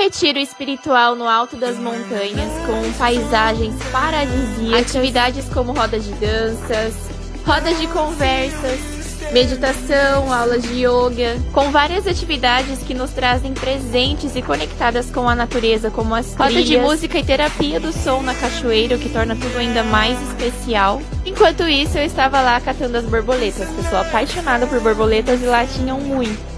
retiro espiritual no alto das montanhas, com paisagens paradisíacas, atividades como rodas de danças, rodas de conversas, meditação, aulas de yoga, com várias atividades que nos trazem presentes e conectadas com a natureza, como as trilhas, roda de música e terapia do som na cachoeira, o que torna tudo ainda mais especial. Enquanto isso, eu estava lá catando as borboletas, eu sou apaixonada por borboletas e lá tinham muito.